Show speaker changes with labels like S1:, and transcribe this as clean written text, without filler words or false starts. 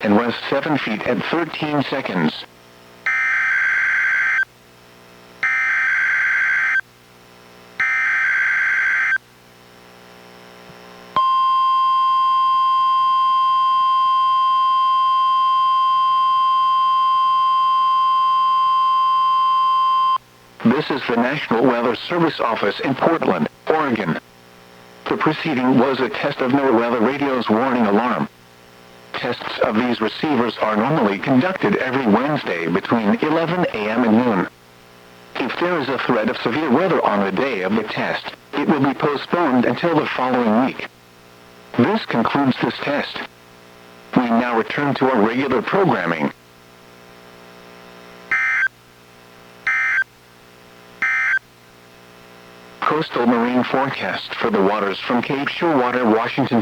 S1: and was 7 feet at 13 seconds. This is the National Weather Service Office in Portland, Oregon. The preceding was a test of NWR weather radio's warning alarm. Tests of these receivers are normally conducted every Wednesday between 11 a.m. and noon. If there is a threat of severe weather on the day of the test, it will be postponed until the following week. This concludes this test. We now return to our regular programming. Coastal marine forecast for the waters from Cape Shorewater, Washington